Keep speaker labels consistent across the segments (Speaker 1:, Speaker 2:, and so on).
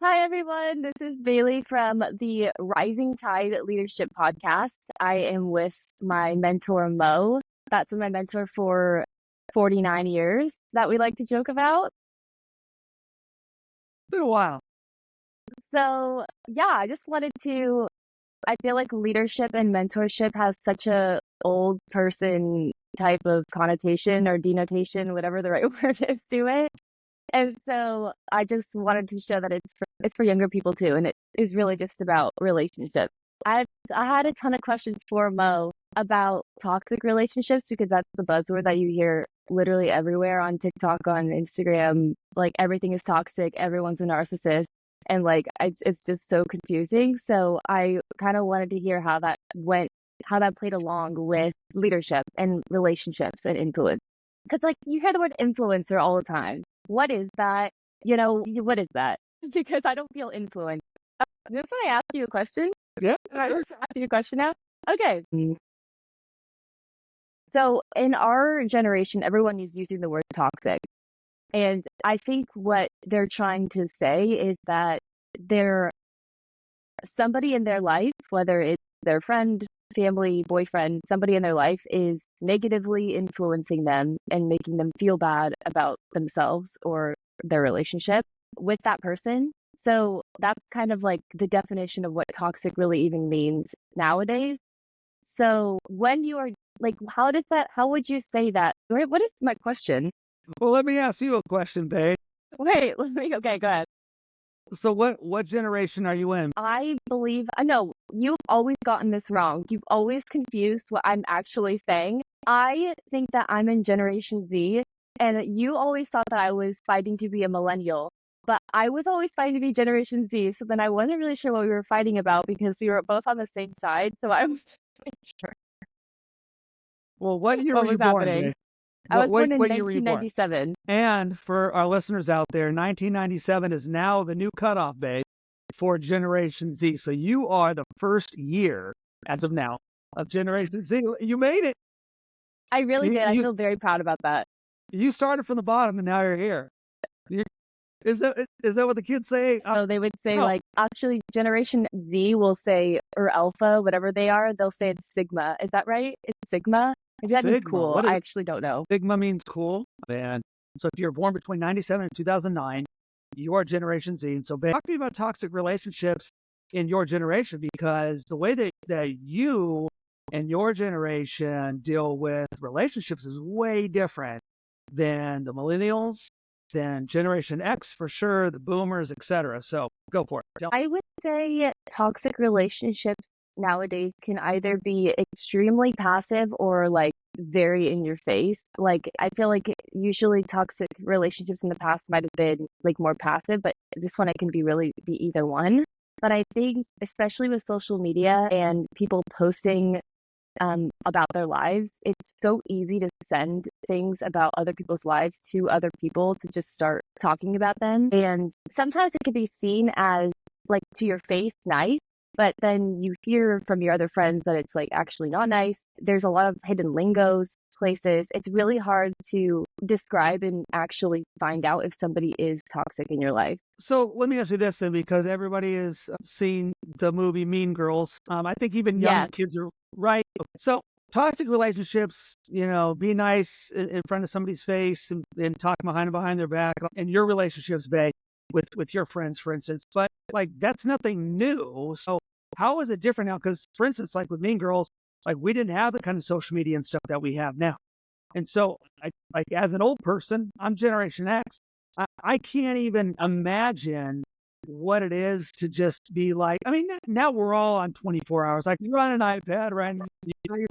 Speaker 1: Hi, everyone. This is Bailey from the Rising Tide Leadership Podcast. I am with my mentor, Mo. That's been my mentor for 49 years that we like to joke about.
Speaker 2: Been a while.
Speaker 1: So, yeah, I just wanted to, I feel like leadership and mentorship has such a old person type of connotation or denotation, whatever the right word is to it. And so I just wanted to show that it's for younger people too, and it is really just about relationships. I had a ton of questions for Mo about toxic relationships because that's the buzzword that you hear literally everywhere on TikTok, on Instagram. Like everything is toxic, everyone's a narcissist, and it's just so confusing. So I kind of wanted to hear how that went, how that played along with leadership and relationships and influence. Because like you hear the word influencer all the time. What is that? What is that? Because I don't feel influenced. That's why I asked you a question.
Speaker 2: Yeah,
Speaker 1: Can I
Speaker 2: sure.
Speaker 1: just ask you a question now? Okay. So in our generation, everyone is using the word toxic. And I think what they're trying to say is that they're somebody in their life, whether it's their friend, family, boyfriend, somebody in their life is negatively influencing them and making them feel bad about themselves or their relationship with that person. So that's kind of like the definition of what toxic really even means nowadays. So when you are like, how would you say that? What is my question?
Speaker 2: Well, let me ask you a question, babe.
Speaker 1: Wait, okay, go ahead.
Speaker 2: So what generation are you in?
Speaker 1: I believe, no, you've always gotten this wrong. You've always confused what I'm actually saying. I think that I'm in Generation Z, and you always thought that I was fighting to be a millennial. But I was always fighting to be Generation Z, so then I wasn't really sure what we were fighting about because we were both on the same side, so I was not sure
Speaker 2: Well, what year were
Speaker 1: what
Speaker 2: you
Speaker 1: was
Speaker 2: born,
Speaker 1: happening.
Speaker 2: babe?
Speaker 1: I
Speaker 2: What
Speaker 1: was
Speaker 2: what
Speaker 1: born in
Speaker 2: what year were you born?
Speaker 1: 1997.
Speaker 2: And for our listeners out there, 1997 is now the new cutoff, babe, for Generation Z. So you are the first year, as of now, of Generation Z. You made it.
Speaker 1: I really
Speaker 2: You
Speaker 1: did. I
Speaker 2: you,
Speaker 1: feel very proud about that.
Speaker 2: you started from the bottom, and now you're here. You, is that what the kids say?
Speaker 1: So they would say
Speaker 2: No,
Speaker 1: like actually Generation Z will say or Alpha, whatever they are, they'll say it's Sigma. Is that right? It's Sigma? Maybe that means
Speaker 2: Sigma.
Speaker 1: cool.
Speaker 2: What
Speaker 1: I
Speaker 2: is
Speaker 1: actually don't know.
Speaker 2: Sigma means cool, man. So if you're born between 97 and 2009, you are Generation Z. And so talk to me about toxic relationships in your generation, because the way that you and your generation deal with relationships is way different than the millennials, than Generation X for sure, the boomers, etc. So go for it.
Speaker 1: I would say toxic relationships nowadays can either be extremely passive or like very in your face. Like I feel like usually toxic relationships in the past might have been like more passive, but this one it can be either one. But I think especially with social media and people posting about their lives, it's so easy to send things about other people's lives to other people to just start talking about them. And sometimes it can be seen as like to your face nice, but then you hear from your other friends that it's like actually not nice. There's a lot of hidden lingos, places. It's really hard to describe and actually find out if somebody is toxic in your life.
Speaker 2: So let me ask you this then, because everybody has seen the movie Mean Girls. I think even young
Speaker 1: Yeah,
Speaker 2: kids are right. So toxic relationships, be nice in front of somebody's face and talk behind their back, and your relationships, babe, with your friends, for instance. But like that's nothing new. So how is it different now? Because for instance, like with Mean Girls, like we didn't have the kind of social media and stuff that we have now. And so, like as an old person, I'm Generation X. I can't even imagine what it is to just be like. I mean, now we're all on 24 hours. Like you're on an iPad, right? You're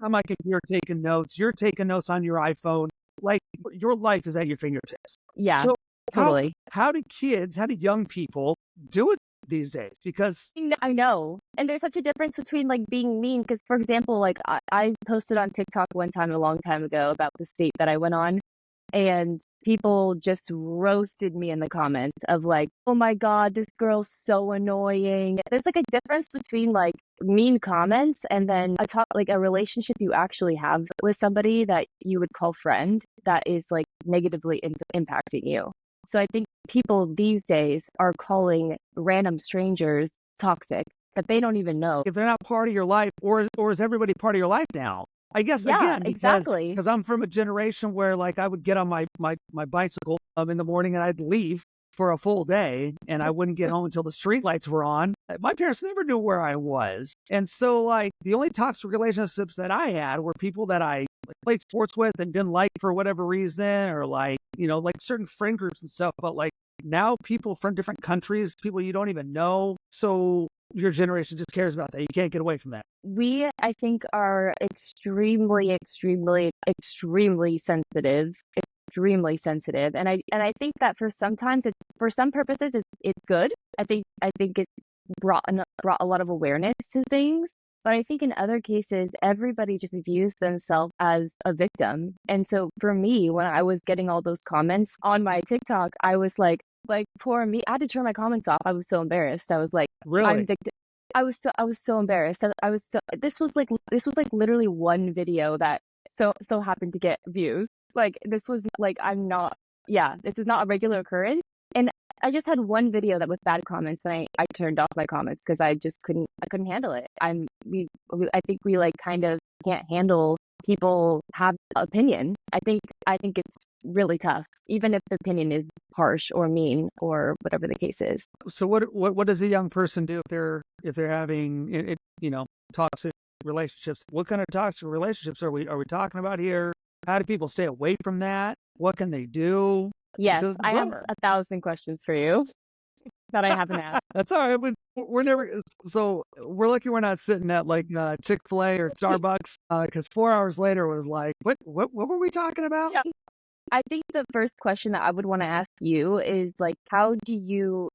Speaker 2: on my computer taking notes. You're taking notes on your iPhone. Like your life is at your fingertips.
Speaker 1: yeah,
Speaker 2: So how
Speaker 1: totally.
Speaker 2: how do kids, how do young people do it these days? Because
Speaker 1: I know. And there's such a difference between like being mean. Because, for example, like I posted on TikTok one time a long time ago about the state that I went on, and people just roasted me in the comments of like, oh my God, this girl's so annoying. There's like a difference between like mean comments and then like a relationship you actually have with somebody that you would call friend that is like negatively impacting you. So I think people these days are calling random strangers toxic that they don't even know.
Speaker 2: If they're not part of your life, or is everybody part of your life now? I guess
Speaker 1: Yeah,
Speaker 2: again because
Speaker 1: exactly.
Speaker 2: I'm from a generation where like I would get on my bicycle in the morning and I'd leave for a full day and I wouldn't get home until the street lights were on. My parents never knew where I was. And so like the only toxic relationships that I had were people that I like, played sports with and didn't like for whatever reason, or like, like certain friend groups and stuff. But like now people from different countries, people you don't even know. So your generation just cares about that. You can't get away from that.
Speaker 1: We, I think, are extremely, extremely, extremely sensitive, extremely sensitive. And I think that for some purposes it's good. I think it brought a lot of awareness to things. But I think in other cases, everybody just views themselves as a victim. And so for me, when I was getting all those comments on my TikTok, I was like poor me. I had to turn my comments off. I was so embarrassed. I was like, I'm
Speaker 2: Really?
Speaker 1: victim. I was so embarrassed. This was like literally one video that so happened to get views. Like this was like I'm not yeah, this is not a regular occurrence. And I just had one video that was bad comments and I turned off my comments because I couldn't handle it. I think we like kind of can't handle people have opinion. I think it's really tough, even if the opinion is harsh or mean or whatever the case is.
Speaker 2: So what does a young person do if they're having toxic relationships? What kind of toxic relationships are we talking about here? How do people stay away from that? What can they do?
Speaker 1: Yes,
Speaker 2: Because
Speaker 1: I have 1,000 questions for you that I haven't asked.
Speaker 2: that's all right. We're never so we're lucky we're not sitting at like Chick-fil-A or Starbucks because 4 hours later was like what were we talking about?
Speaker 1: Yeah. I think the first question that I would want to ask you is like how do you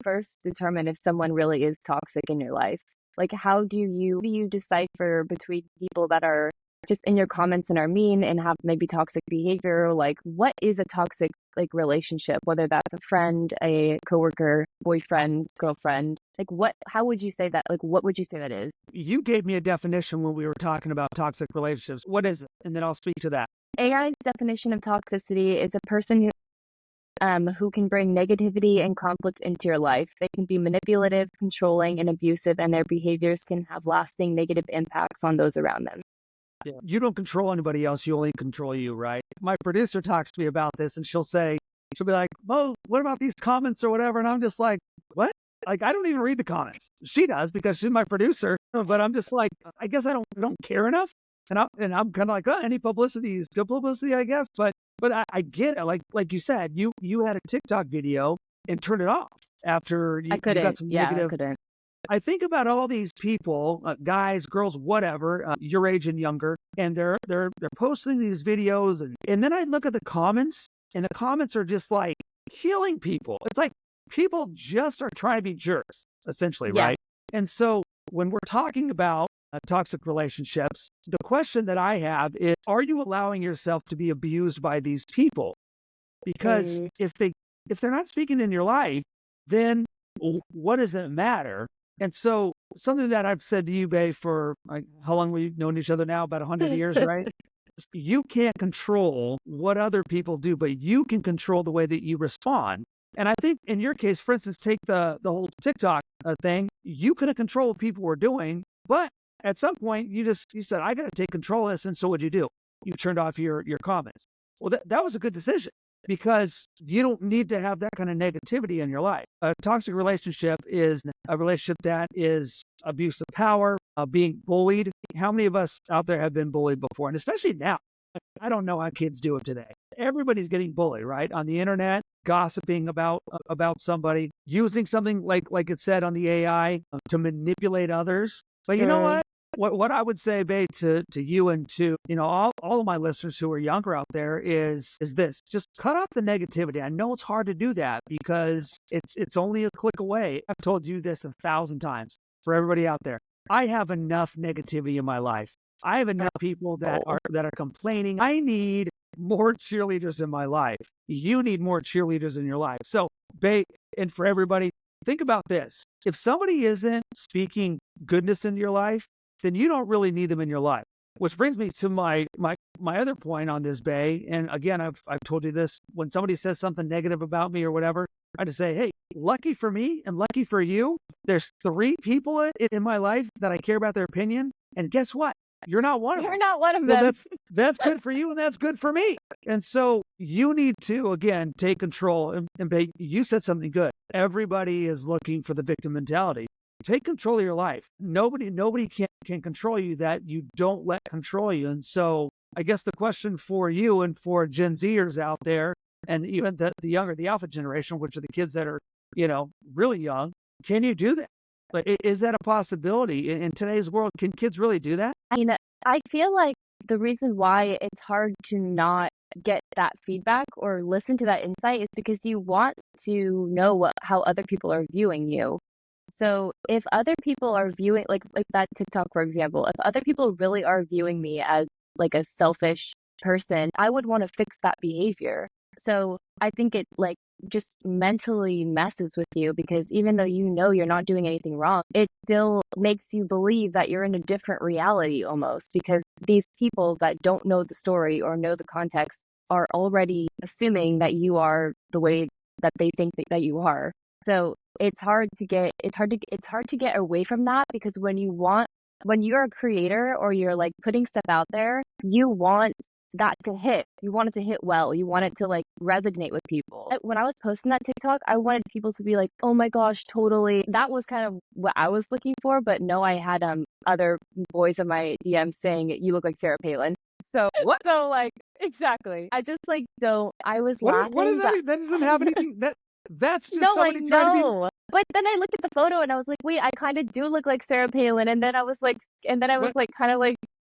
Speaker 1: first determine if someone really is toxic in your life? Like how do you decipher between people that are just in your comments and are mean and have maybe toxic behavior? Like what is a toxic like relationship, whether that's a friend, a coworker, boyfriend, girlfriend? Like what how would you say that like what would you say that is?
Speaker 2: You gave me a definition when we were talking about toxic relationships. What is it? And then I'll speak to that.
Speaker 1: AI's definition of toxicity is a person who can bring negativity and conflict into your life. They can be manipulative, controlling, and abusive, and their behaviors can have lasting negative impacts on those around them.
Speaker 2: Yeah. You don't control anybody else. You only control you, right? My producer talks to me about this and she'll be like, Mo, what about these comments or whatever? And I'm just like, what? Like, I don't even read the comments. She does because she's my producer. But I'm just like, I guess I don't care enough. And I'm kind of like, oh, any publicity is good publicity, I guess. But I get it. Like you said, you had a TikTok video and turned it off after
Speaker 1: I
Speaker 2: you got
Speaker 1: couldn't.
Speaker 2: some
Speaker 1: Yeah, I
Speaker 2: negative.
Speaker 1: couldn't.
Speaker 2: I think about all these people, guys, girls, whatever, your age and younger, and they're posting these videos, and then I look at the comments, and the comments are just like killing people. It's like people just are trying to be jerks, essentially,
Speaker 1: Yeah.
Speaker 2: right? And so when we're talking about toxic relationships, the question that I have is, are you allowing yourself to be abused by these people? Because
Speaker 1: Mm,
Speaker 2: if they're not speaking in your life, then what does it matter? And so something that I've said to you, Bay, for like, how long we've known each other now? About 100 years, right? You can't control what other people do, but you can control the way that you respond. And I think in your case, for instance, take the whole TikTok thing. You couldn't control what people were doing, but at some point you said, I got to take control of this. And so what'd you do? You turned off your comments. Well, that was a good decision because you don't need to have that kind of negativity in your life. A toxic relationship is a relationship that is abuse of power, being bullied. How many of us out there have been bullied before? And especially now, I don't know how kids do it today. Everybody's getting bullied, right? On the internet, gossiping about somebody, using something like it said on the AI to manipulate others. But you know
Speaker 1: sure.
Speaker 2: what? What I would say, Babe, to you and to all of my listeners who are younger out there is this: just cut off the negativity. I know it's hard to do that because it's only a click away. I've told you this 1,000 times for everybody out there. I have enough negativity in my life. I have enough people
Speaker 1: Oh,
Speaker 2: that are complaining. I need more cheerleaders in my life. You need more cheerleaders in your life. So, Babe, and for everybody, think about this. If somebody isn't speaking goodness into your life, then you don't really need them in your life. which brings me to my other point on this, Bay. And again, I've told you this. When somebody says something negative about me or whatever, I just say, hey, lucky for me and lucky for you, there's 3 people in my life that I care about their opinion. And guess what? You're not one of them.
Speaker 1: You're not one of
Speaker 2: So
Speaker 1: them.
Speaker 2: that's good for you and that's good for me. And so you need to, again, take control. And Bay, you said something good. Everybody is looking for the victim mentality. Take control of your life. Nobody can control you that you don't let control you. And so I guess the question for you and for Gen Zers out there, and even the younger, the alpha generation, which are the kids that are, really young, can you do that? Like, is that a possibility in today's world? Can kids really do that?
Speaker 1: I mean, I feel like the reason why it's hard to not get that feedback or listen to that insight is because you want to know how other people are viewing you. So if other people are viewing, like that TikTok, for example, if other people really are viewing me as like a selfish person, I would want to fix that behavior. So I think it like just mentally messes with you because even though you know you're not doing anything wrong, it still makes you believe that you're in a different reality almost because these people that don't know the story or know the context are already assuming that you are the way that they think that you are. So it's hard to get away from that because when you're a creator or you're like putting stuff out there, you want that to hit. You want it to hit well. You want it to like resonate with people. When I was posting that TikTok, I wanted people to be like, "Oh my gosh, totally." That was kind of what I was looking for, but no, I had other boys in my DM saying, "You look like Sarah Palin." So
Speaker 2: What?
Speaker 1: so like exactly. I just like don't. I was
Speaker 2: What does
Speaker 1: laughing.
Speaker 2: that mean? That doesn't have anything. That's just
Speaker 1: No, I
Speaker 2: somebody trying to be.
Speaker 1: know. But then I looked at the photo and I was like, wait, I kind of do look like Sarah Palin. And then I was like,
Speaker 2: What?
Speaker 1: kind of like,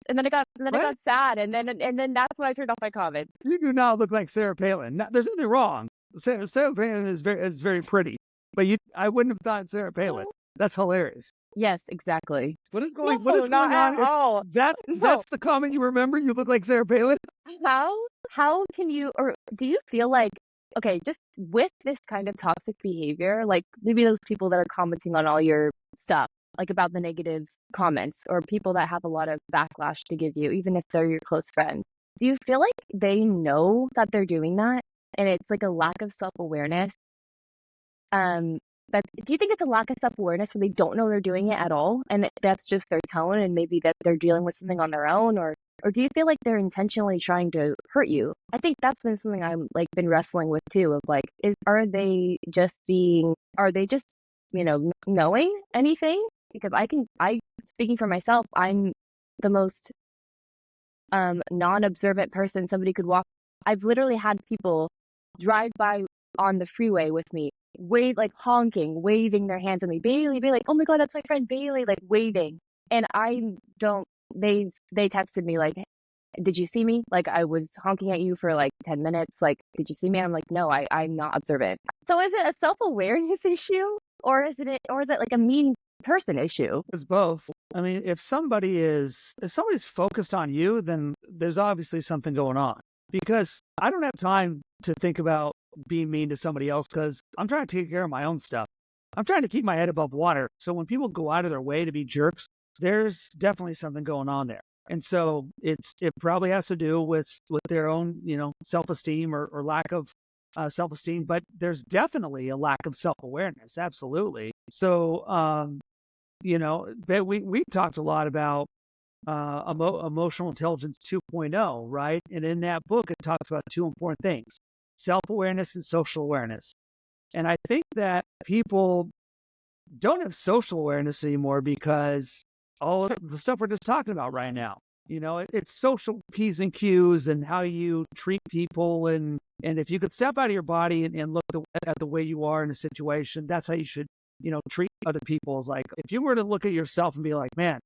Speaker 1: and then I
Speaker 2: What?
Speaker 1: got sad. And then that's when I turned off my comment.
Speaker 2: You do not look like Sarah Palin. There's nothing wrong. Sarah Palin is very pretty, but I wouldn't have thought Sarah Palin. That's hilarious.
Speaker 1: Yes, exactly.
Speaker 2: What is
Speaker 1: No,
Speaker 2: going
Speaker 1: not
Speaker 2: on
Speaker 1: at
Speaker 2: here?
Speaker 1: all. No.
Speaker 2: That's the comment you remember. You look like Sarah Palin.
Speaker 1: How can you, or do you feel like, okay, just with this kind of toxic behavior, like maybe those people that are commenting on all your stuff, like about the negative comments, or people that have a lot of backlash to give you, even if they're your close friend, do you feel like they know that they're doing that? And it's like a lack of self-awareness? But do you think it's a lack of self-awareness where they don't know they're doing it at all, and that's just their tone, and maybe that they're dealing with something on their own, or do you feel like they're intentionally trying to hurt you? I think that's been something I'm like been wrestling with too, of like, are they just knowing anything? Because speaking for myself, I'm the most non-observant person somebody could walk. I've literally had people drive by on the freeway with me, like honking, waving their hands at me, Bailey, Bailey, like, oh my God, that's my friend Bailey, like waving. And I don't, they texted me like, did you see me? Like I was honking at you for like 10 minutes. Like, did you see me? I'm like, no, I'm not observant. So is it a self-awareness issue or is it like a mean person issue?
Speaker 2: It's both. I mean, if somebody's focused on you, then there's obviously something going on. Because I don't have time to think about being mean to somebody else because I'm trying to take care of my own stuff. I'm trying to keep my head above water. So when people go out of their way to be jerks, there's definitely something going on there. And so it probably has to do with their own, self-esteem or lack of self-esteem. But there's definitely a lack of self-awareness. Absolutely. So, we've talked a lot about emotional intelligence 2.0, right? And in that book, it talks about 2 important things: self-awareness and social awareness. And I think that people don't have social awareness anymore because all of the stuff we're just talking about right now. It's social P's and Q's and how you treat people. And if you could step out of your body and look at the way you are in a situation, that's how you should, treat other people. Is like, if you were to look at yourself and be like, man,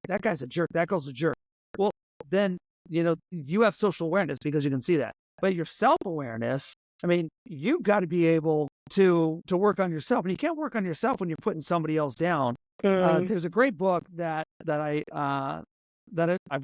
Speaker 2: that guy's a jerk, that girl's a jerk. Well, then, you have social awareness because you can see that. But your self-awareness, I mean, you've got to be able to work on yourself. And you can't work on yourself when you're putting somebody else down. There's a great book that I've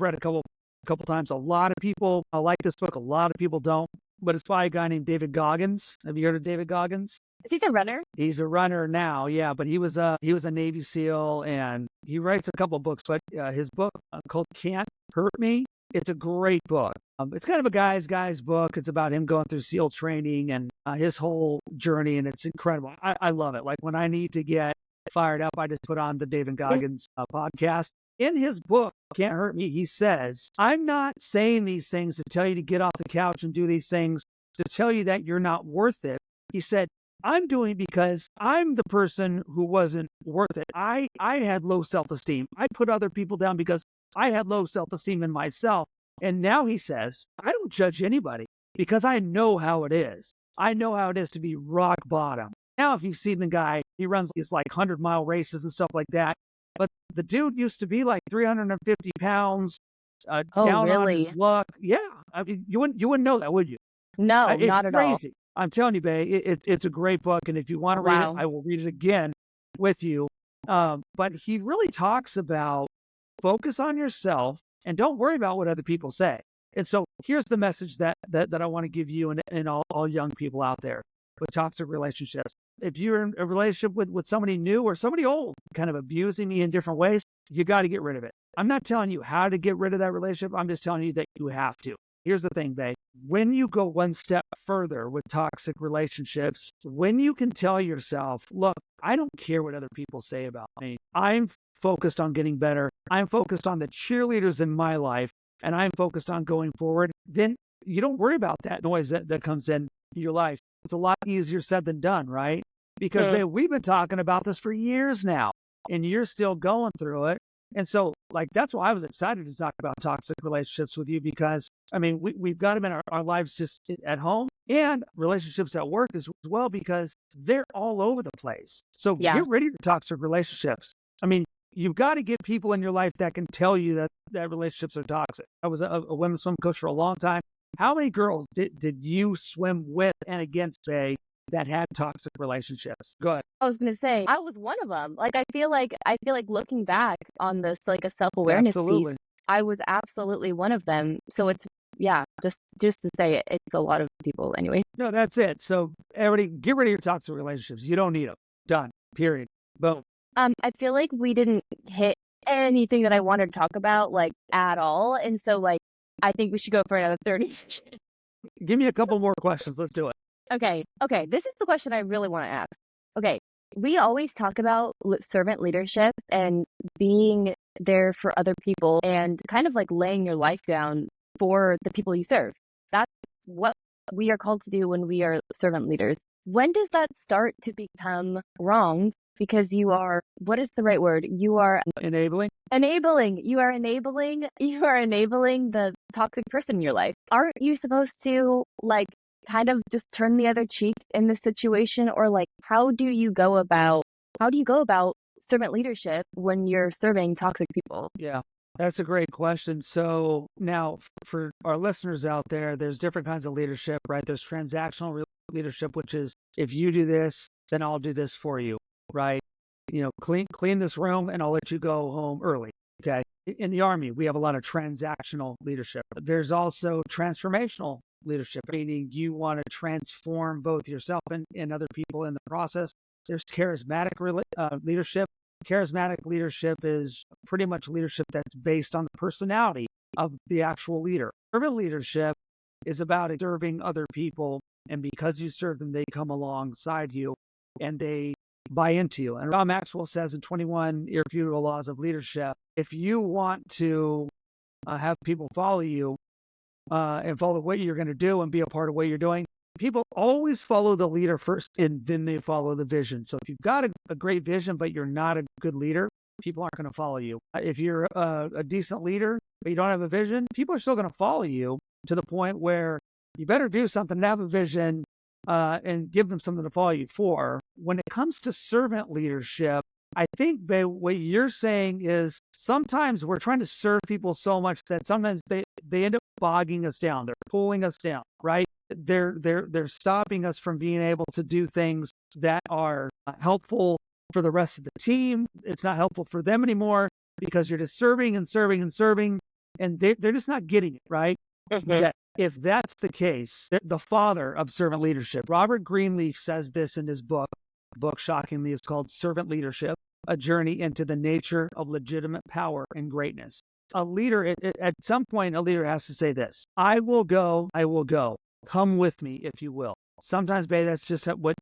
Speaker 2: read a couple times. A lot of people like this book. A lot of people don't. but it's by a guy named David Goggins. Have you heard of David Goggins?
Speaker 1: Is he the runner?
Speaker 2: He's a runner now, yeah, but he was a Navy SEAL, and he writes a couple of books. But his book called Can't Hurt Me, it's a great book. It's kind of a guy's book. It's about him going through SEAL training and his whole journey, and it's incredible. I love it. Like when I need to get fired up, I just put on the David Goggins podcast. In his book, Can't Hurt Me, he says, I'm not saying these things to tell you to get off the couch and do these things to tell you that you're not worth it. He said, I'm doing it because I'm the person who wasn't worth it. I had low self-esteem. I put other people down because I had low self-esteem in myself. And now he says, I don't judge anybody because I know how it is. I know how it is to be rock bottom. Now, if you've seen the guy, he runs these like 100-mile races and stuff like that. But the dude used to be like 350 pounds, down on his luck. Yeah, I mean, you wouldn't know that, would you?
Speaker 1: No,
Speaker 2: It's
Speaker 1: not at all.
Speaker 2: crazy. I'm telling you, Bay, it's a great book, and if you want to read it,
Speaker 1: Wow.
Speaker 2: I will read it again with you. But he really talks about focus on yourself and don't worry about what other people say. And so here's the message that I want to give you and all young people out there with toxic relationships. If you're in a relationship with somebody new or somebody old, kind of abusing you in different ways, you got to get rid of it. I'm not telling you how to get rid of that relationship. I'm just telling you that you have to. Here's the thing, babe. When you go one step further with toxic relationships, when you can tell yourself, look, I don't care what other people say about me. I'm focused on getting better. I'm focused on the cheerleaders in my life, and I'm focused on going forward. Then you don't worry about that noise that comes in your life. It's a lot easier said than done, right? Because, babe, we've been talking about this for years now, and you're still going through it. And so, like, that's why I was excited to talk about toxic relationships with you because, I mean, we've got them in our lives just at home and relationships at work as well because they're all over the place. So
Speaker 1: Yeah.
Speaker 2: get rid of your toxic relationships. I mean, you've got to get people in your life that can tell you that relationships are toxic. I was a women's swim coach for a long time. How many girls did you swim with and against, say, that had toxic relationships? Go ahead.
Speaker 1: I was gonna say I was one of them. Like I feel like looking back on this like a self-awareness piece,
Speaker 2: Absolutely.
Speaker 1: I was absolutely one of them. So it's yeah, just to say it, it's a lot of people anyway.
Speaker 2: No, that's it. So everybody, get rid of your toxic relationships. You don't need them. Done. Period. Boom.
Speaker 1: I feel like we didn't hit anything that I wanted to talk about like at all, and so like I think we should go for another 30.
Speaker 2: Give me a couple more questions. Let's do it.
Speaker 1: Okay, this is the question I really want to ask. Okay, we always talk about servant leadership and being there for other people and kind of like laying your life down for the people you serve. That's what we are called to do when we are servant leaders. When does that start to become wrong? Because you are, what is the right word? You are
Speaker 2: Enabling.
Speaker 1: you are enabling the toxic person in your life. Aren't you supposed to like kind of just turn the other cheek in this situation, or like how do you go about servant leadership when you're serving toxic people?
Speaker 2: Yeah, that's a great question. So now for our listeners out there, there's different kinds of leadership, right? There's transactional leadership, which is if you do this, then I'll do this for you, right? You know, clean this room and I'll let you go home early. Okay. In the Army, we have a lot of transactional leadership. There's also transformational leadership, meaning you want to transform both yourself and other people in the process. There's charismatic leadership. Charismatic leadership is pretty much leadership that's based on the personality of the actual leader. Servant leadership is about serving other people, and because you serve them, they come alongside you and they buy into you. And Rob Maxwell says in 21 Irrefutable Laws of Leadership, if you want to have people follow you and follow what you're going to do and be a part of what you're doing, people always follow the leader first and then they follow the vision. So if you've got a great vision, but you're not a good leader, people aren't going to follow you. If you're a decent leader, but you don't have a vision, people are still going to follow you to the point where you better do something and have a vision and give them something to follow you for. When it comes to servant leadership, I think, babe, what you're saying is sometimes we're trying to serve people so much that sometimes they end up bogging us down. They're pulling us down, right? They're stopping us from being able to do things that are helpful for the rest of the team. It's not helpful for them anymore because you're just serving and serving and serving, and they're just not getting it, right?
Speaker 1: Mhm.
Speaker 2: Okay. If that's the case, the father of servant leadership, Robert Greenleaf, says this in his book. The book, shockingly, is called Servant Leadership: A Journey into the Nature of Legitimate Power and Greatness. A leader, at some point, a leader has to say this: I will go, I will go. Come with me, if you will. Sometimes, babe, that's just what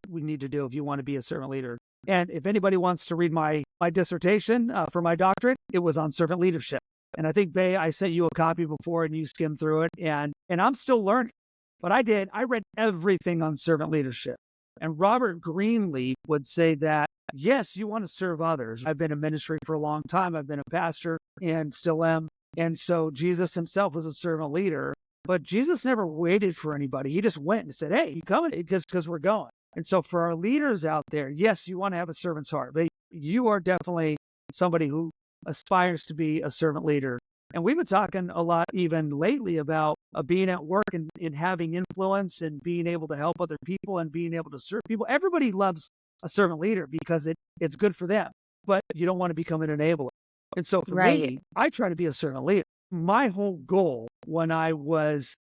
Speaker 2: we need to do if you want to be a servant leader. And if anybody wants to read my dissertation for my doctorate, it was on servant leadership. And I think, Bay, I sent you a copy before and you skimmed through it. And I'm still learning. But I read everything on servant leadership. And Robert Greenleaf would say that, yes, you want to serve others. I've been in ministry for a long time. I've been a pastor and still am. And so Jesus himself was a servant leader. But Jesus never waited for anybody. He just went and said, hey, you coming? Because we're going. And so for our leaders out there, yes, you want to have a servant's heart. But you are definitely somebody who aspires to be a servant leader. And we've been talking a lot even lately about being at work and having influence and being able to help other people and being able to serve people. Everybody loves a servant leader because it's good for them, but you don't want to become an enabler. And so for
Speaker 1: Right.
Speaker 2: me, I try to be a servant leader. My whole goal when I was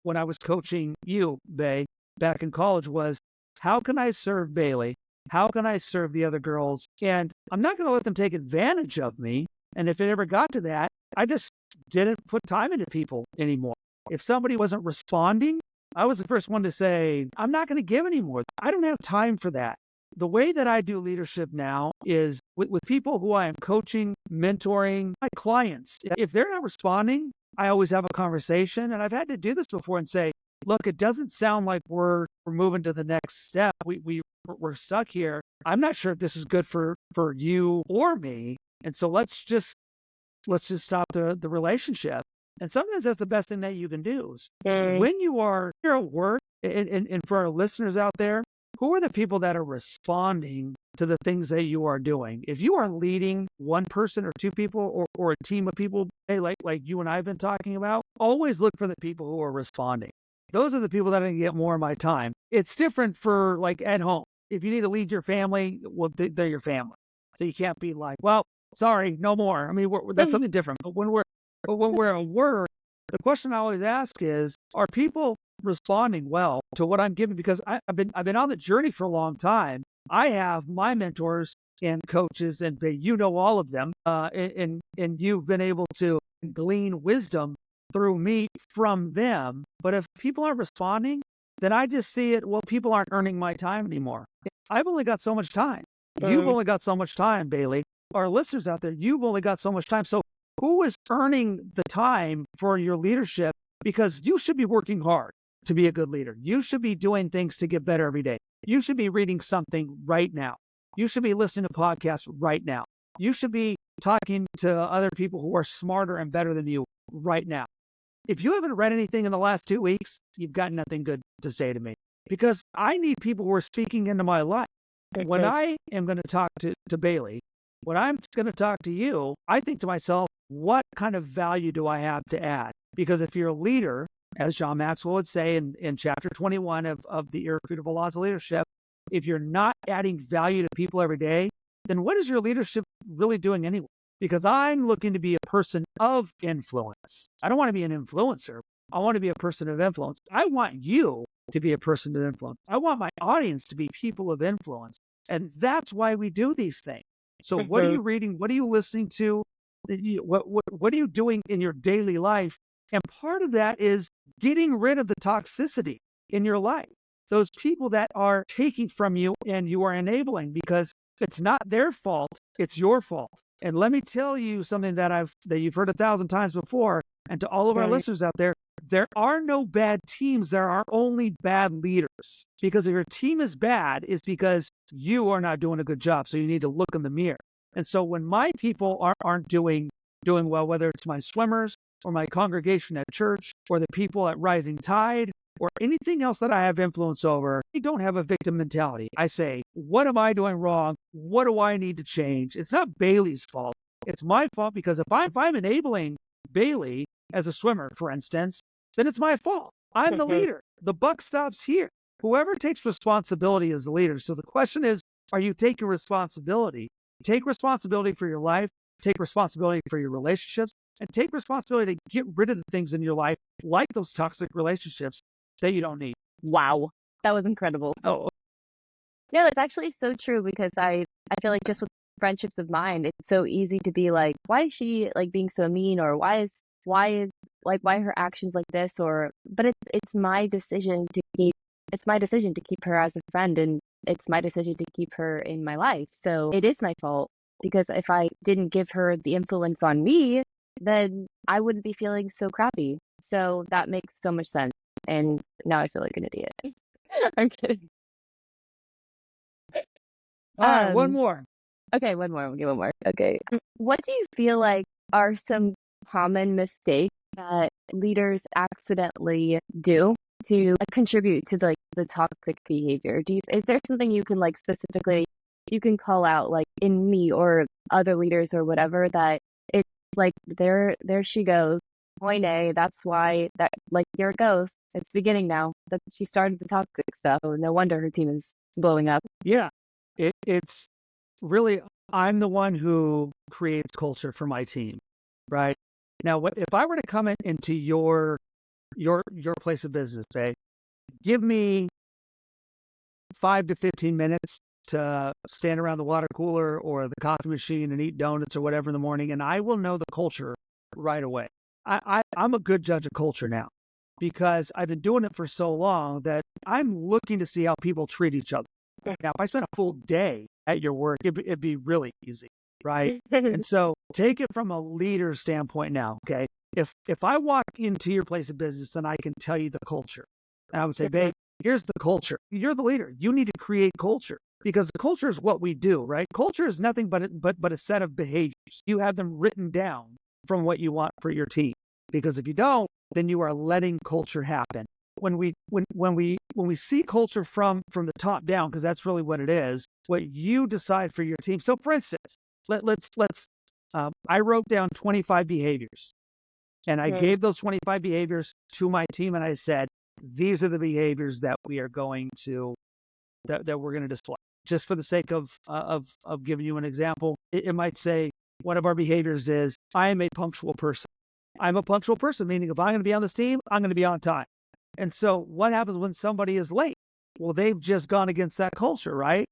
Speaker 2: coaching you, Bay, back in college was, how can I serve Bailey? How can I serve the other girls? And I'm not going to let them take advantage of me. And if it ever got to that, I just didn't put time into people anymore. If somebody wasn't responding, I was the first one to say, I'm not going to give anymore. I don't have time for that. The way that I do leadership now is with people who I am coaching, mentoring, my clients. If they're not responding, I always have a conversation. And I've had to do this before and say, look, it doesn't sound like we're moving to the next step. We're stuck here. I'm not sure if this is good for you or me. And so let's just stop the relationship. And sometimes that's the best thing that you can do. When you're at work, and for our listeners out there, who are the people that are responding to the things that you are doing? If you are leading one person or two people or a team of people, like you and I have been talking about, always look for the people who are responding. Those are the people that are going to get more of my time. It's different for like at home. If you need to lead your family, well, they're your family. So you can't be like, well, sorry, no more. I mean, that's something different. But when we're at work, the question I always ask is, are people responding well to what I'm giving? Because I've been on the journey for a long time. I have my mentors and coaches, and you know all of them, and you've been able to glean wisdom through me from them. But if people aren't responding, then I just see it, well, people aren't earning my time anymore. I've only got so much time. You've only got so much time, Bailey. Our listeners out there, you've only got so much time. So who is earning the time for your leadership? Because you should be working hard to be a good leader. You should be doing things to get better every day. You should be reading something right now. You should be listening to podcasts right now. You should be talking to other people who are smarter and better than you right now. If you haven't read anything in the last 2 weeks, you've got nothing good to say to me, because I need people who are speaking into my life. When I am going to talk to Bailey, when I'm going to talk to you, I think to myself, what kind of value do I have to add? Because if you're a leader, as John Maxwell would say in chapter 21 of the Irrefutable Laws of Leadership, if you're not adding value to people every day, then what is your leadership really doing anyway? Because I'm looking to be a person of influence. I don't want to be an influencer. I want to be a person of influence. I want you to be a person of influence. I want my audience to be people of influence. And that's why we do these things. So what are you reading? What are you listening to? What are you doing in your daily life? And part of that is getting rid of the toxicity in your life. Those people that are taking from you and you are enabling, because it's not their fault, it's your fault. And let me tell you something that you've heard 1,000 times before, and to all of our listeners out there are no bad teams. There are only bad leaders. Because if your team is bad, it's because you are not doing a good job. So you need to look in the mirror. And so when my people aren't doing well, whether it's my swimmers or my congregation at church or the people at Rising Tide or anything else that I have influence over, I don't have a victim mentality. I say, what am I doing wrong? What do I need to change? It's not Bailey's fault. It's my fault, because if I'm enabling Bailey as a swimmer, for instance, then it's my fault. I'm the leader. The buck stops here. Whoever takes responsibility is the leader. So the question is, are you taking responsibility? Take responsibility for your life. take responsibility for your relationships, and take responsibility to get rid of the things in your life, like those toxic relationships that you don't need.
Speaker 1: Wow. That was incredible.
Speaker 2: Oh,
Speaker 1: No, it's actually so true because I feel like just with friendships of mine, it's so easy to be like, why is she like being so mean, or why is why are her actions like this, or but it's my decision to keep her as a friend, and it's my decision to keep her in my life. So it is my fault because if I didn't give her the influence on me, then I wouldn't be feeling so crappy. So that makes so much sense. And now I feel like an idiot. I'm kidding.
Speaker 2: all right, one
Speaker 1: Um,
Speaker 2: more.
Speaker 1: okay, one more. We'll get one more. Okay. What do you feel like are some common mistakes that leaders accidentally do to contribute to like the toxic behavior? Is there something you can like specifically you can call out like in me or other leaders or whatever that it's like there she goes. Point A, that's why that like here it goes. It's beginning now. That she started the toxic stuff. So no wonder her team is blowing up.
Speaker 2: Yeah, it's really, I'm the one who creates culture for my team, right? Now, if I were to come into your place of business, Faye, give me 5 to 15 minutes to stand around the water cooler or the coffee machine and eat donuts or whatever in the morning, and I will know the culture right away. I'm a good judge of culture now because I've been doing it for so long that I'm looking to see how people treat each other. Now, if I spent a full day at your work, it'd be really easy, right? And so take it from a leader standpoint now, okay? If I walk into your place of business and I can tell you the culture, and I would say, babe, here's the culture. You're the leader. You need to create culture because the culture is what we do, right? Culture is nothing but a set of behaviors. You have them written down from what you want for your team. Because if you don't, then you are letting culture happen. When we see culture from the top down, because that's really what it is, what you decide for your team. So, for instance, let's I wrote down 25 behaviors, and I gave those 25 behaviors to my team, and I said, these are the behaviors that we are going to that we're going to display. Just for the sake of giving you an example, it might say one of our behaviors is I am a punctual person. I'm a punctual person, meaning if I'm going to be on this team, I'm going to be on time. And so what happens when somebody is late? Well, they've just gone against that culture, right?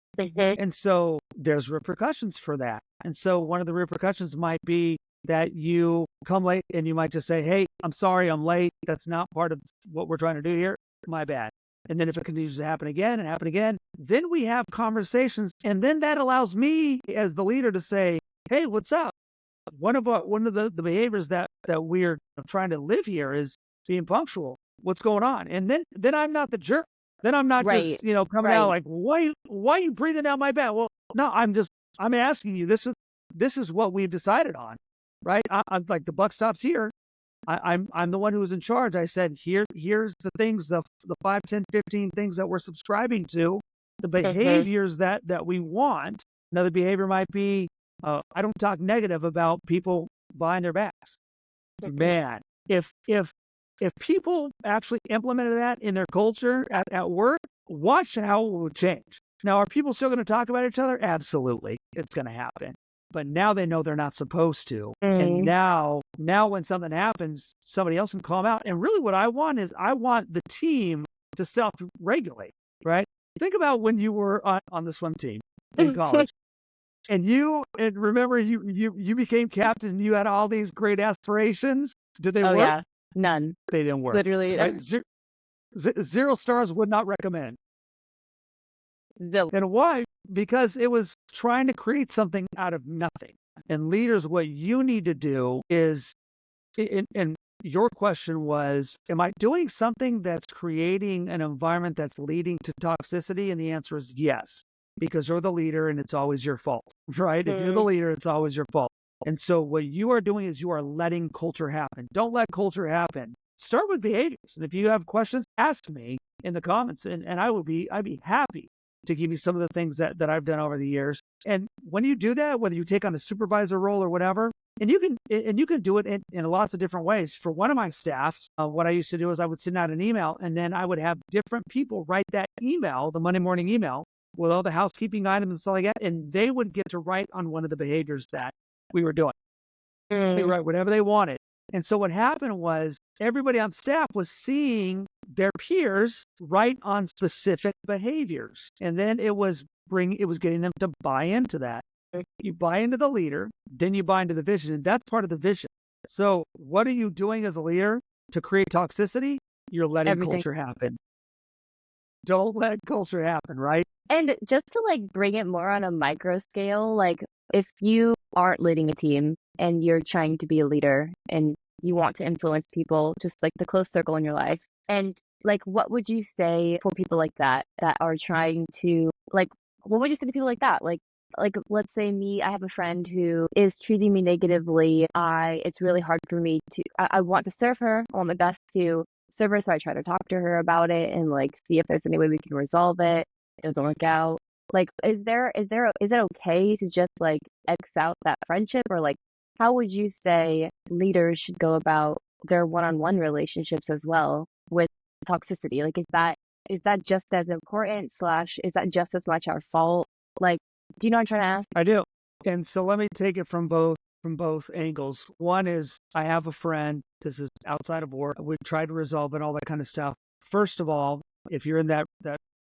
Speaker 2: And so there's repercussions for that. And so one of the repercussions might be that you come late and you might just say, hey, I'm sorry, I'm late. That's not part of what we're trying to do here. My bad. And then if it continues to happen again, then we have conversations. And then that allows me as the leader to say, hey, what's up? One of the behaviors that we're trying to live here is being punctual. What's going on? And then I'm not the jerk. Then I'm not
Speaker 1: Right.
Speaker 2: just coming out like why are you breathing down my back? Well, no, I'm asking you. This is what we've decided on, right? I'm like the buck stops here. I'm the one who was in charge. I said here's the things, the 5, 10, 15 things that we're subscribing to, the behaviors that we want. Another behavior might be I don't talk negative about people behind their backs. Man, if people actually implemented that in their culture at work, watch how it would change. Now, are people still going to talk about each other? Absolutely. It's going to happen. But now they know they're not supposed to. And now when something happens, somebody else can call them out. And really what I want is I want the team to self-regulate, right? Think about when you were on the swim team in college. And remember you became captain and you had all these great aspirations. Did they
Speaker 1: Oh
Speaker 2: work?
Speaker 1: yeah, none.
Speaker 2: They didn't work.
Speaker 1: Literally,
Speaker 2: Right? 0 stars, would not recommend. And why? Because it was trying to create something out of nothing. And leaders, what you need to do is, and your question was, am I doing something that's creating an environment that's leading to toxicity? And the answer is yes, because you're the leader and it's always your fault, right? If you're the leader, it's always your fault. And so what you are doing is you are letting culture happen. Don't let culture happen. Start with behaviors. And if you have questions, ask me in the comments, and I'd be happy to give you some of the things that I've done over the years. And when you do that, whether you take on a supervisor role or whatever, and you can do it in lots of different ways. For one of my staffs, what I used to do is I would send out an email, and then I would have different people write that email, the Monday morning email, with all the housekeeping items and stuff like that, and they would get to write on one of the behaviors that we were doing. They
Speaker 1: Mm,
Speaker 2: write whatever they wanted. And so what happened was everybody on staff was seeing their peers write on specific behaviors. And then it was getting them to buy into that. You buy into the leader, then you buy into the vision, and that's part of the vision. So what are you doing as a leader to create toxicity? You're letting
Speaker 1: everything.
Speaker 2: culture happen. Don't let culture happen, right?
Speaker 1: And just to like bring it more on a micro scale, like if you aren't leading a team and you're trying to be a leader and you want to influence people, just like the close circle in your life, and like what would you say for people like that that are trying to like what would you say to people like that? Like let's say me, I have a friend who is treating me negatively. It's really hard for me to I want to serve her. I want my best to serve her, so I try to talk to her about it and like see if there's any way we can resolve it. It doesn't work out. Like, is it okay to just like X out that friendship, or like how would you say leaders should go about their one-on-one relationships as well with toxicity? Like, is that just as important slash is that just as much our fault? Like, do you know what I'm trying to ask?
Speaker 2: I do. And so let me take it from both angles. One is I have a friend, this is outside of work. We try to resolve it, all that kind of stuff. First of all, if you're in that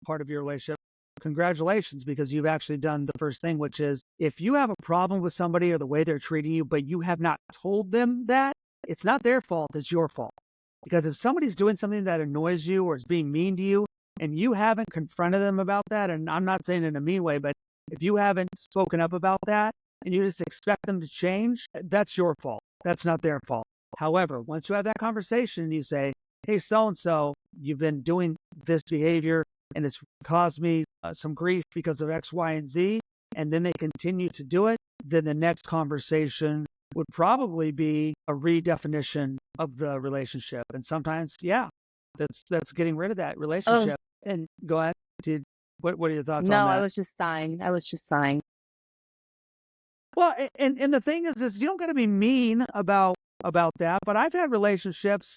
Speaker 2: part of your relationship, congratulations, because you've actually done the first thing, which is if you have a problem with somebody or the way they're treating you, but you have not told them that, it's not their fault, it's your fault. Because if somebody's doing something that annoys you or is being mean to you, and you haven't confronted them about that, and I'm not saying it in a mean way, but if you haven't spoken up about that and you just expect them to change, that's your fault. That's not their fault. However, once you have that conversation, you say, hey, so-and-so, you've been doing this behavior and it's caused me some grief because of X, Y, and Z, and then they continue to do it, then the next conversation would probably be a redefinition of the relationship. And sometimes, yeah, that's getting rid of that
Speaker 1: Oh,
Speaker 2: relationship. And go ahead. What are your thoughts on
Speaker 1: no, I
Speaker 2: that?
Speaker 1: was just sighing. I was just sighing.
Speaker 2: Well, and the thing is you don't got to be mean about that. But I've had relationships,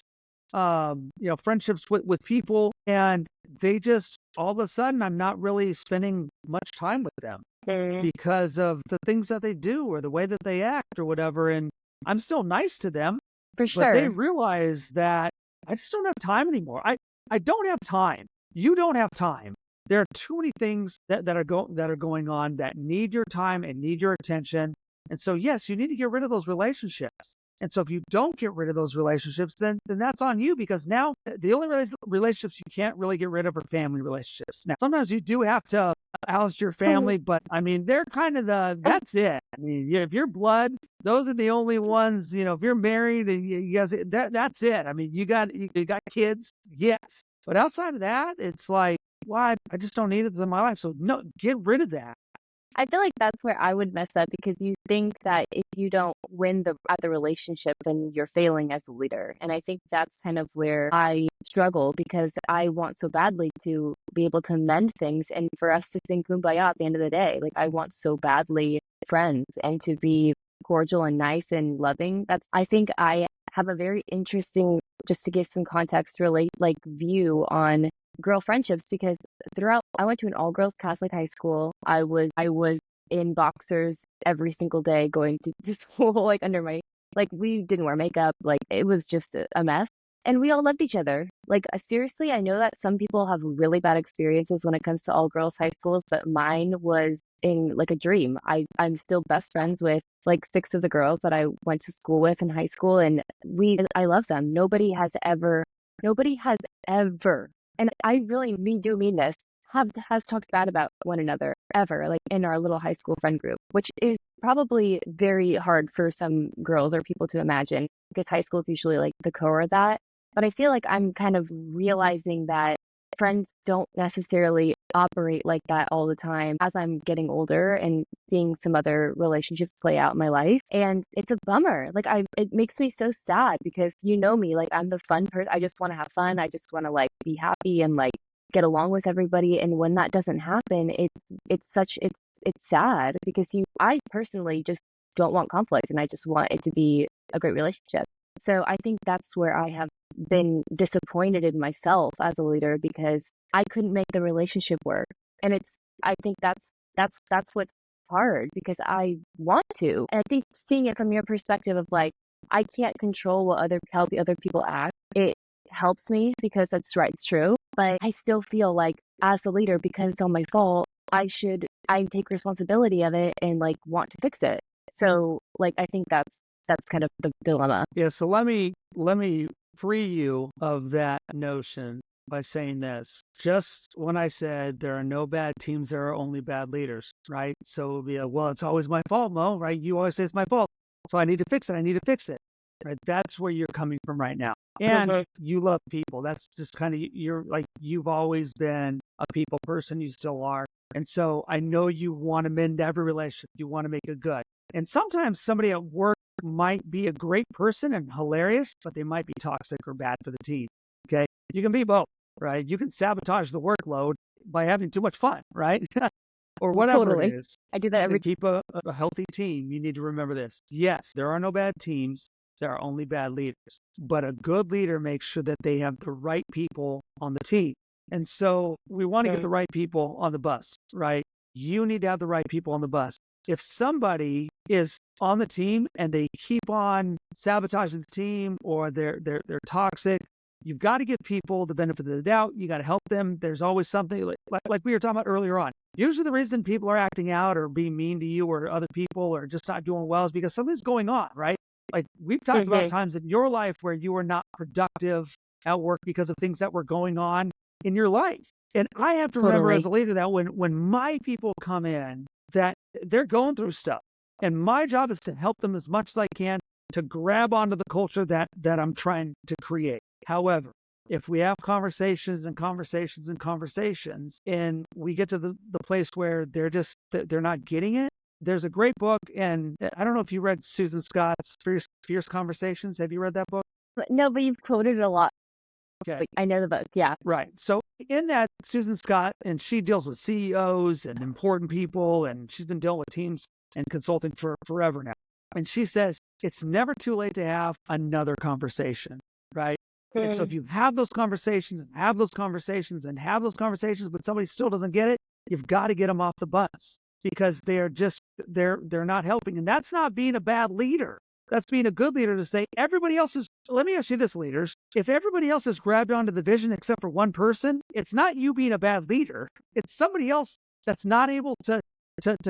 Speaker 2: friendships with people, and they just all of a sudden I'm not really spending much time with them
Speaker 1: Mm,
Speaker 2: because of the things that they do or the way that they act or whatever. And I'm still nice to them,
Speaker 1: for
Speaker 2: but they
Speaker 1: sure.
Speaker 2: realize that I just don't have time anymore. I don't have time. You don't have time. There are too many things that are going on that need your time and need your attention. And so yes, you need to get rid of those relationships. And so if you don't get rid of those relationships, then that's on you, because now the only relationships you can't really get rid of are family relationships. Now, sometimes you do have to oust your family, but I mean, they're kind of that's it. I mean, yeah, if you're blood, those are the only ones, if you're married and you guys, that's it. I mean, you got kids, yes. But outside of that, it's like, well, I just don't need it in my life. So no, get rid of that.
Speaker 1: I feel like that's where I would mess up because you think that if you don't win at the relationship, then you're failing as a leader. And I think that's kind of where I struggle because I want so badly to be able to mend things and for us to sing Kumbaya at the end of the day. Like I want so badly friends and to be cordial and nice and loving. I think I have a very interesting, just to give some context, relate like view on girl friendships because throughout I went to an all girls Catholic high school. I was in boxers every single day going to school like under my like we didn't wear makeup, like it was just a mess. And we all loved each other. Like seriously, I know that some people have really bad experiences when it comes to all girls high schools, but mine was in like a dream. I'm still best friends with like six of the girls that I went to school with in high school and I love them. Nobody has ever, and I really do mean this, has talked bad about one another ever, like in our little high school friend group, which is probably very hard for some girls or people to imagine because high school is usually like the core of that. But I feel like I'm kind of realizing that friends don't necessarily operate like that all the time as I'm getting older and seeing some other relationships play out in my life. And it's a bummer. Like it makes me so sad because you know me, like I'm the fun person. I just want to have fun. I just want to like be happy and like get along with everybody. And when that doesn't happen, it's sad because I personally just don't want conflict and I just want it to be a great relationship. So I think that's where I have been disappointed in myself as a leader because I couldn't make the relationship work. And I think that's what's hard because I want to. And I think seeing it from your perspective of like, I can't control how the other people act. It helps me because that's right, it's true. But I still feel like as a leader, because it's all my fault, I take responsibility of it and like want to fix it. So like, I think that's kind of the dilemma.
Speaker 2: Yeah, so let me free you of that notion by saying this. Just when I said there are no bad teams, there are only bad leaders, right? So it would be well, it's always my fault, Mo, right? You always say it's my fault. So I need to fix it. I need to fix it. Right? That's where you're coming from right now. And you love people. That's just kind of you're like you've always been a people person. You still are. And so I know you want to mend every relationship. You want to make it good. And sometimes somebody at work might be a great person and hilarious, but they might be toxic or bad for the team. Okay. You can be both, right? You can sabotage the workload by having too much fun, right? Or whatever
Speaker 1: Totally.
Speaker 2: it is.
Speaker 1: I do that
Speaker 2: To
Speaker 1: every
Speaker 2: keep a healthy team, you need to remember this. Yes, there are no bad teams. There are only bad leaders. But a good leader makes sure that they have the right people on the team. And so we want to get the right people on the bus, right? You need to have the right people on the bus. If somebody is on the team and they keep on sabotaging the team or they're toxic, you've got to give people the benefit of the doubt. You got to help them. There's always something like we were talking about earlier on. Usually the reason people are acting out or being mean to you or other people or just not doing well is because something's going on, right? Like we've talked about times in your life where you were not productive at work because of things that were going on in your life. And I have to remember as a leader that when my people come in, that they're going through stuff. And my job is to help them as much as I can to grab onto the culture that I'm trying to create. However, if we have conversations and conversations and conversations and we get to the place where they're not getting it, there's a great book, and I don't know if you read Susan Scott's Fierce Conversations. Have you read that book?
Speaker 1: No, but you've quoted it a lot.
Speaker 2: Okay.
Speaker 1: I know the book, yeah.
Speaker 2: Right. So in that, Susan Scott, and she deals with CEOs and important people, and she's been dealing with teams and consulting for forever now. And she says it's never too late to have another conversation, right? And so if you have those conversations and have those conversations and have those conversations, but somebody still doesn't get it, you've got to get them off the bus because they're not helping. And that's not being a bad leader. That's being a good leader to say everybody else is. Let me ask you this, leaders. If everybody else has grabbed onto the vision except for one person, it's not you being a bad leader. It's somebody else that's not able to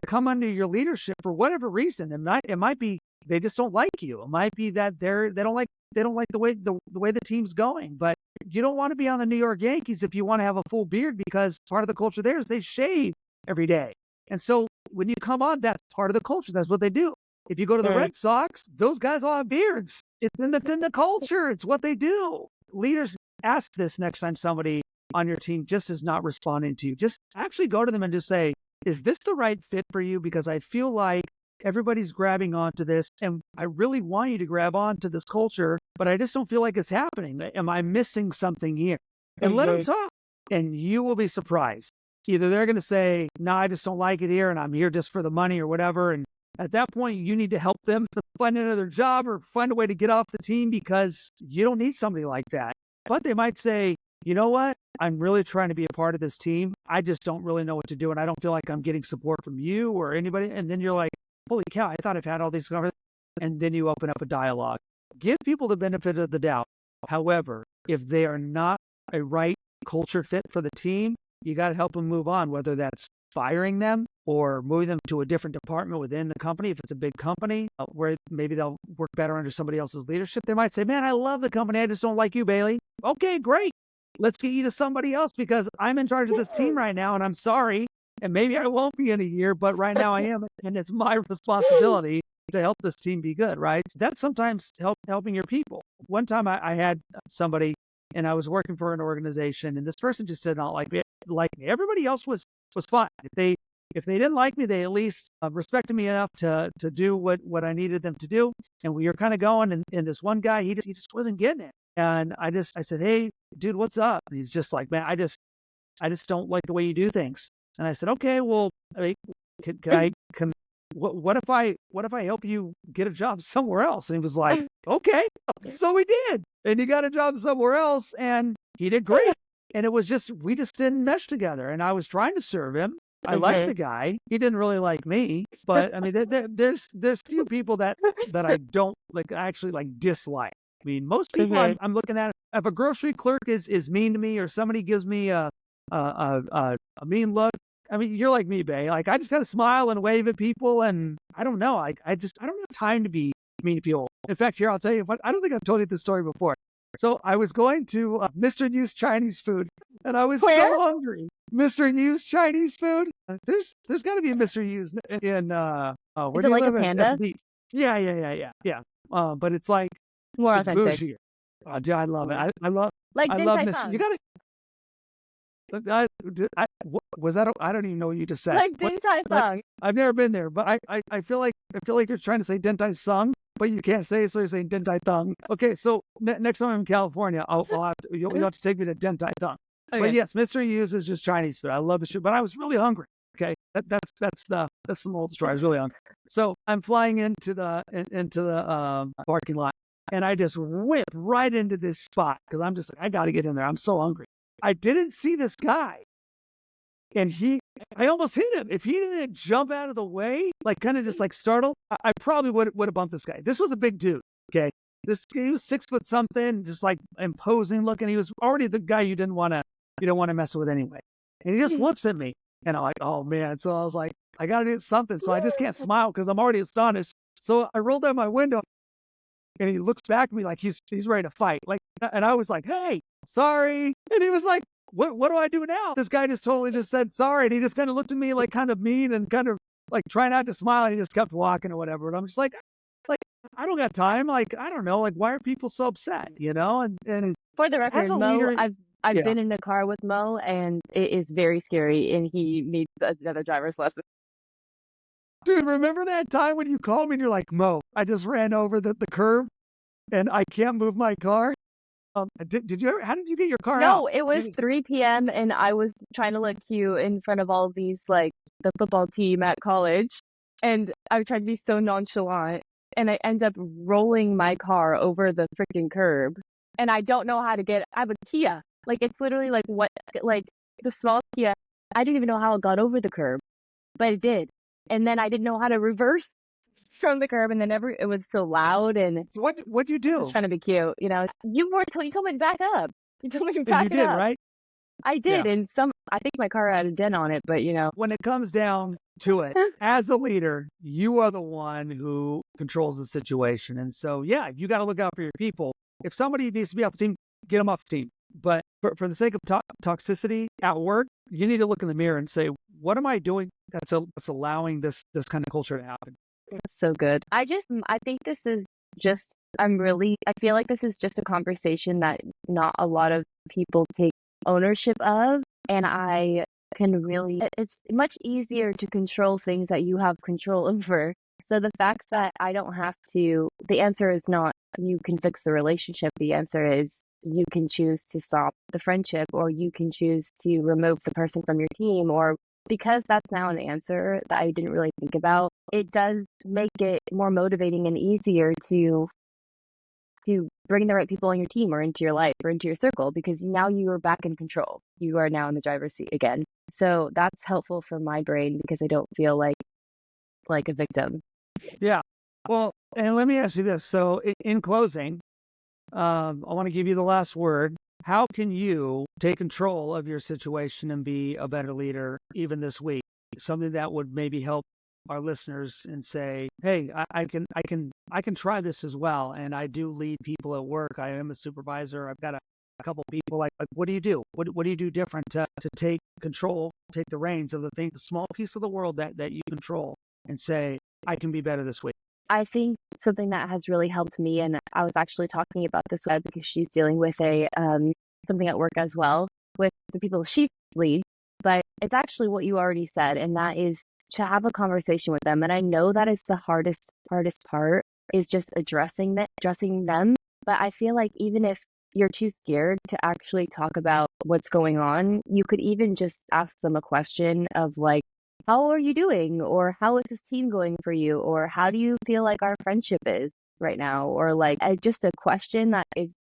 Speaker 2: come under your leadership for whatever reason. It might be they just don't like you. It might be that they don't like the way the team's going. But you don't want to be on the New York Yankees if you want to have a full beard because part of the culture there is they shave every day. And so when you come on, that's part of the culture. That's what they do. If you go to the Red Sox, those guys all have beards. It's in the culture. It's what they do. Leaders, ask this next time somebody on your team just is not responding to you. Just actually go to them and just say, is this the right fit for you? Because I feel like everybody's grabbing onto this, and I really want you to grab onto this culture, but I just don't feel like it's happening. Am I missing something here? And let them talk, and you will be surprised. Either they're going to say, no, I just don't like it here, and I'm here just for the money or whatever, and at that point, you need to help them find another job or find a way to get off the team because you don't need somebody like that. But they might say, you know what? I'm really trying to be a part of this team. I just don't really know what to do, and I don't feel like I'm getting support from you or anybody. And then you're like, holy cow, I thought I've had all these conversations. And then you open up a dialogue. Give people the benefit of the doubt. However, if they are not a right culture fit for the team, you got to help them move on, whether that's firing them or moving them to a different department within the company. If it's a big company where maybe they'll work better under somebody else's leadership, they might say, man, I love the company. I just don't like you, Bailey. Okay, great. Let's get you to somebody else because I'm in charge of this team right now and I'm sorry. And maybe I won't be in a year, but right now I am. And it's my responsibility to help this team be good, right? That's sometimes helping your people. One time I had somebody and I was working for an organization and this person just did not like me. Everybody else was fine. If they didn't like me, they at least respected me enough to do what I needed them to do. And we were kind of going, and this one guy, he just wasn't getting it. And I said, hey, dude, what's up? And he's just like, man, I just don't like the way you do things. And I said, okay, well, I mean, what if I help you get a job somewhere else? And he was like, okay. So we did. And he got a job somewhere else and he did great. And it was we just didn't mesh together. And I was trying to serve him. I like the guy. He didn't really like me, but I mean, there's few people that I don't like actually like dislike. I mean, most people I'm looking at, if a grocery clerk is mean to me or somebody gives me a mean look, I mean, you're like me, Bay. Like I just kind of smile and wave at people, and I don't know. I don't have time to be mean to people. In fact, here I'll tell you what. I don't think I've told you this story before. So I was going to Mr. New's Chinese food, and I was
Speaker 1: Where?
Speaker 2: so hungry. Mr. New's Chinese food. There's got to be a Mr. New's in where
Speaker 1: Is
Speaker 2: do
Speaker 1: it
Speaker 2: you
Speaker 1: like a
Speaker 2: live at
Speaker 1: Panda?
Speaker 2: the beach? Yeah. But it's like
Speaker 1: More
Speaker 2: it's
Speaker 1: authentic.
Speaker 2: bougie. Oh, dude, I love it.
Speaker 1: Like
Speaker 2: I
Speaker 1: Din
Speaker 2: love
Speaker 1: Tai
Speaker 2: Mr.
Speaker 1: Fung.
Speaker 2: You gotta. Was that? I don't even know what you just said.
Speaker 1: Like
Speaker 2: What?
Speaker 1: Din Tai Fung.
Speaker 2: I've never been there, but I feel like you're trying to say Din Tai Sung, but you can't say it, so you're saying Din Tai Thung. Okay, so next time I'm in California, I'll have to, you'll have to take me to Din Tai Thung. But
Speaker 1: Okay.
Speaker 2: yes, Mr. Yu's is just Chinese food. I love the shit, but I was really hungry. Okay, that's the moral of the story. I was really hungry, so I'm flying into the parking lot, and I just whip right into this spot because I'm just like I got to get in there. I'm so hungry. I didn't see this guy, and I almost hit him. If he didn't jump out of the way, like kind of just like startled, I probably would have bumped this guy. This was a big dude. Okay, he was 6 foot something, just like imposing looking. He was already the guy you don't want to mess with anyway. And he just looks at me, and I'm like, oh man. So I was like, I gotta do something. So I just can't smile because I'm already astonished. So I rolled down my window, and he looks back at me like he's ready to fight. Like, and I was like, hey, sorry. And he was like, what do I do now? This guy just totally just said sorry, and he just kind of looked at me like kind of mean and kind of like trying not to smile, and he just kept walking or whatever. And I'm just like I don't got time. Like I don't know. Like why are people so upset? You know? And
Speaker 1: For the record,
Speaker 2: as a
Speaker 1: Mo,
Speaker 2: leader,
Speaker 1: I've
Speaker 2: yeah,
Speaker 1: been in the car with Mo, and it is very scary, and he needs another driver's lesson.
Speaker 2: dude, remember that time when you called me and you're like, Mo, I just ran over the curb and I can't move my car. Did you ever? How did you get your car out?
Speaker 1: No, it was 3 p.m. and I was trying to look cute in front of all of these, like the football team at college, and I tried to be so nonchalant, and I end up rolling my car over the freaking curb, and I don't know how to get. I have a Kia, like it's literally like the small Kia. I didn't even know how it got over the curb, but it did, and then I didn't know how to reverse from the curb, and then it was so loud and.
Speaker 2: So what'd you
Speaker 1: Just
Speaker 2: do?
Speaker 1: trying to be cute, you know. You told me to back up. You told me to
Speaker 2: And
Speaker 1: back
Speaker 2: you
Speaker 1: it
Speaker 2: did,
Speaker 1: up.
Speaker 2: right?
Speaker 1: I
Speaker 2: Yeah.
Speaker 1: did, and I think my car had a dent on it, but you know.
Speaker 2: When it comes down to it, as a leader, you are the one who controls the situation. And so, yeah, you got to look out for your people. If somebody needs to be off the team, get them off the team. But for the sake of toxicity at work, you need to look in the mirror and say, what am I doing that's allowing this kind of culture to happen?
Speaker 1: That's so good. I think this is just, I feel like this is just a conversation that not a lot of people take ownership of. And it's much easier to control things that you have control over. So the fact that I don't have to, the answer is not you can fix the relationship. The answer is you can choose to stop the friendship, or you can choose to remove the person from your team, or because that's now an answer that I didn't really think about, it does make it more motivating and easier to bring the right people on your team or into your life or into your circle, because now you are back in control. You are now in the driver's seat again. So that's helpful for my brain because I don't feel like a victim.
Speaker 2: Yeah. Well, and let me ask you this. So in closing, I want to give you the last word. How can you take control of your situation and be a better leader even this week? Something that would maybe help our listeners and say, hey, I can try this as well. And I do lead people at work. I am a supervisor. I've got a couple people. Like what do you do? What do you do different to take control, take the reins of the small piece of the world that you control, and say, I can be better this week?
Speaker 1: I think something that has really helped me, and I was actually talking about this with her because she's dealing with something at work as well with the people she leads, but it's actually what you already said, and that is to have a conversation with them. And I know that is the hardest part, is just addressing them. But I feel like even if you're too scared to actually talk about what's going on, you could even just ask them a question of like, how are you doing? Or how is this team going for you? Or how do you feel like our friendship is right now? Or like just a question that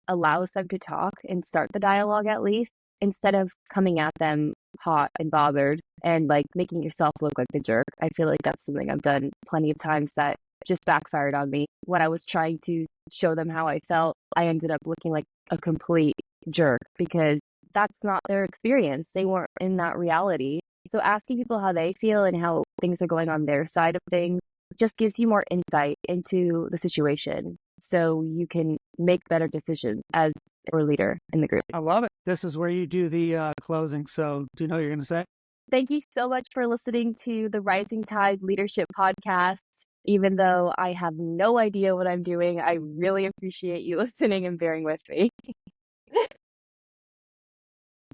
Speaker 1: allows them to talk and start the dialogue at least, instead of coming at them hot and bothered and like making yourself look like the jerk. I feel like that's something I've done plenty of times that just backfired on me. When I was trying to show them how I felt, I ended up looking like a complete jerk because that's not their experience. They weren't in that reality. So asking people how they feel and how things are going on their side of things just gives you more insight into the situation so you can make better decisions as a leader in the group.
Speaker 2: I love it. This is where you do the closing. So do you know what you're going to say?
Speaker 1: Thank you so much for listening to the Rising Tide Leadership Podcast. Even though I have no idea what I'm doing, I really appreciate you listening and bearing with me.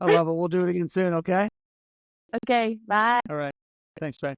Speaker 2: I love it. We'll do it again soon, okay?
Speaker 1: Okay, bye.
Speaker 2: All right. Thanks, Ben.